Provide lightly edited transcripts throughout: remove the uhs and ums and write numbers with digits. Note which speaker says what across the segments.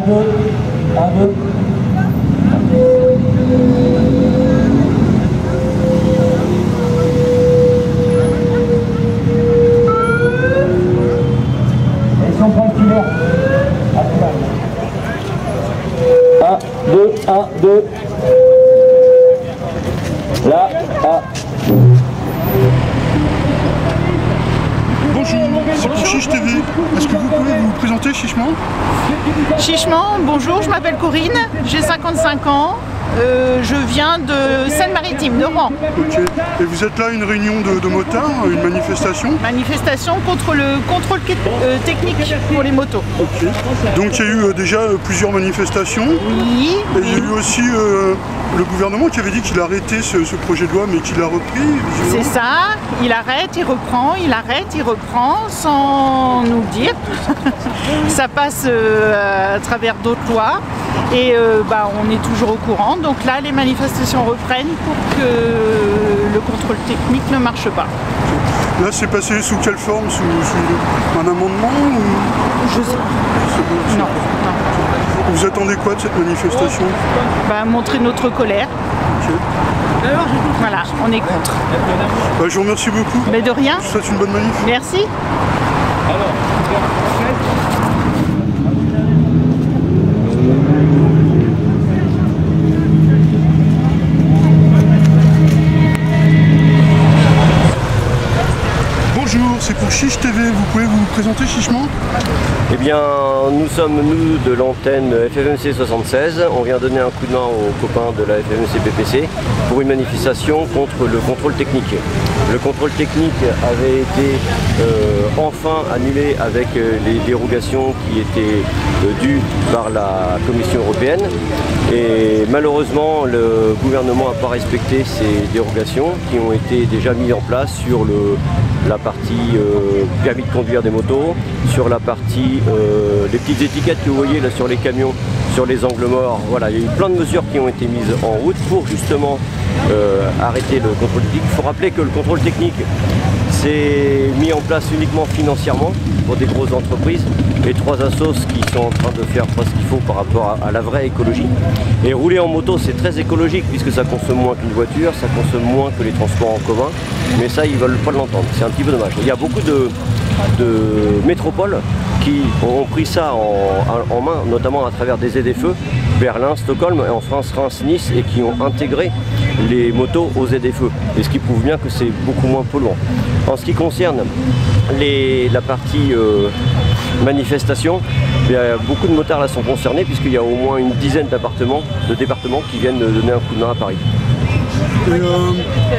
Speaker 1: 2. Ils sont tranquilles. 1, 2. Là,
Speaker 2: Bonjour, c'est pour Chiche TV. Est-ce que vous pouvez vous présenter chichement?
Speaker 3: Chichement, bonjour, je m'appelle Corinne, j'ai 55 ans. Je viens de Seine-Maritime, de Rouen.
Speaker 2: Ok. Et vous êtes là à une réunion de motards, une manifestation?
Speaker 3: Manifestation contre le contrôle technique pour les motos.
Speaker 2: Ok. Donc il y a eu déjà plusieurs manifestations.
Speaker 3: Oui.
Speaker 2: Et il y a eu aussi le gouvernement qui avait dit qu'il arrêtait ce projet de loi, mais qu'il a repris.
Speaker 3: C'est ça, il arrête, il reprend, il arrête, il reprend, sans nous le dire. Ça passe à travers d'autres lois. Et on est toujours au courant, donc là les manifestations reprennent pour que le contrôle technique ne marche pas.
Speaker 2: Là c'est passé sous quelle forme? Sous un amendement ou...
Speaker 3: Je sais pas. Non.
Speaker 2: Vous attendez quoi de cette manifestation?
Speaker 3: Montrer notre colère.
Speaker 2: Okay.
Speaker 3: Voilà, on est contre.
Speaker 2: Je vous remercie beaucoup.
Speaker 3: Mais de rien.
Speaker 2: Je vous souhaite une bonne manif.
Speaker 3: Merci.
Speaker 2: Bonjour, c'est pour Chiche TV. Vous pouvez vous présenter chichement?
Speaker 4: Eh bien, nous sommes de l'antenne FFMC 76. On vient donner un coup de main aux copains de la FFMC BPC pour une manifestation contre le contrôle technique. Le contrôle technique avait été enfin annulé avec les dérogations qui étaient dues par la Commission européenne. Et malheureusement, le gouvernement n'a pas respecté ces dérogations qui ont été déjà mises en place sur la partie permis de conduire des motos, sur la partie les petites étiquettes que vous voyez là sur les camions, sur les angles morts. Voilà, il y a eu plein de mesures qui ont été mises en route pour justement arrêter le contrôle technique. Il faut rappeler que le contrôle technique c'est mis en place uniquement financièrement pour des grosses entreprises et 3 assos qui sont en train de faire ce qu'il faut par rapport à la vraie écologie. Et rouler en moto c'est très écologique puisque ça consomme moins qu'une voiture, ça consomme moins que les transports en commun, mais ça ils veulent pas l'entendre, c'est un petit peu dommage. Il y a beaucoup de métropoles qui ont pris ça en main, notamment à travers des ZFE, Berlin, Stockholm et en France, Reims, Nice, et qui ont intégré les motos aux ZFE, et ce qui prouve bien que c'est beaucoup moins polluant. En ce qui concerne la partie manifestation, il y a beaucoup de motards là sont concernés puisqu'il y a au moins une dizaine de départements qui viennent donner un coup de main à Paris.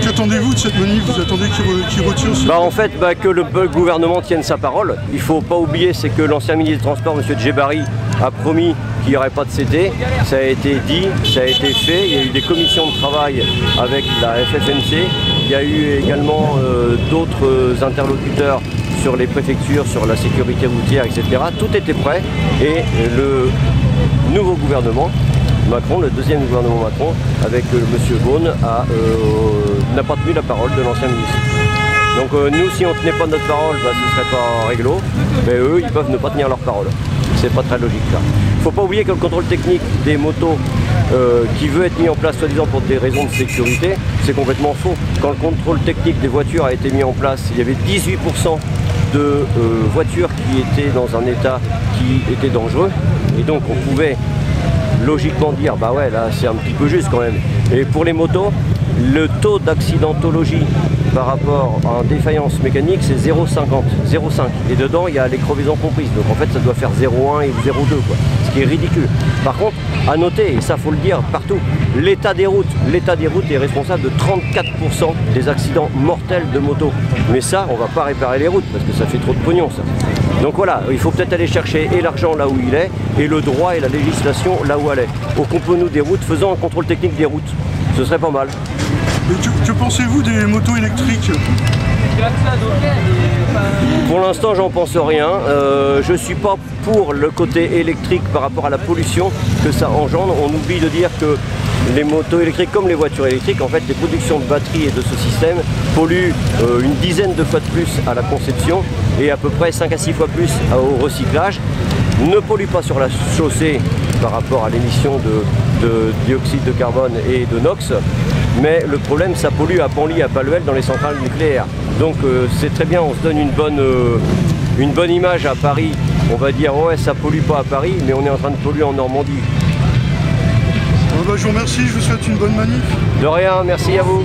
Speaker 2: Qu'attendez-vous de cette manif? Vous attendez qu'il retire ce...
Speaker 4: En fait, que le gouvernement tienne sa parole. Il ne faut pas oublier, c'est que l'ancien ministre des Transports, M. Djebari, a promis qu'il n'y aurait pas de CT. Ça a été dit, ça a été fait. Il y a eu des commissions de travail avec la FFMC. Il y a eu également d'autres interlocuteurs sur les préfectures, sur la sécurité routière, etc. Tout était prêt et le nouveau gouvernement Macron, le deuxième gouvernement Macron, avec M. Beaune, n'a pas tenu la parole de l'ancien ministre. Donc nous, si on ne tenait pas notre parole, ce ne serait pas réglo, mais eux, ils peuvent ne pas tenir leur parole. C'est pas très logique là. Il ne faut pas oublier que le contrôle technique des motos qui veut être mis en place soi-disant pour des raisons de sécurité, c'est complètement faux. Quand le contrôle technique des voitures a été mis en place, il y avait 18% de voitures qui étaient dans un état qui était dangereux, et donc on pouvait logiquement dire bah ouais là c'est un petit peu juste quand même. Et pour les motos, le taux d'accidentologie par rapport à une défaillance mécanique c'est 0,50, 0,5 et dedans il y a les crevaisons comprises, donc en fait ça doit faire 0,1 et 0,2 quoi, ce qui est ridicule. Par contre à noter, et ça faut le dire partout, l'état des routes est responsable de 34% des accidents mortels de moto, mais ça on va pas réparer les routes parce que ça fait trop de pognon ça. Donc voilà, il faut peut-être aller chercher et l'argent là où il est et le droit et la législation là où elle est. Au compost-nous des routes, faisant un contrôle technique des routes, ce serait pas mal.
Speaker 2: Que pensez-vous des motos électriques?
Speaker 4: Pour l'instant j'en pense rien, je suis pas pour le côté électrique par rapport à la pollution que ça engendre. On oublie de dire que les motos électriques comme les voitures électriques, en fait les productions de batteries et de ce système polluent une dizaine de fois de plus à la conception et à peu près 5 à 6 fois plus au recyclage. ne pollue pas sur la chaussée par rapport à l'émission de dioxyde de carbone et de NOx, mais le problème, ça pollue à Penly, à Paluel, dans les centrales nucléaires. Donc c'est très bien, on se donne une bonne image à Paris. On va dire ouais, ça pollue pas à Paris, mais on est en train de polluer en Normandie.
Speaker 2: Je vous remercie, je vous souhaite une bonne manif.
Speaker 4: De rien, merci à vous.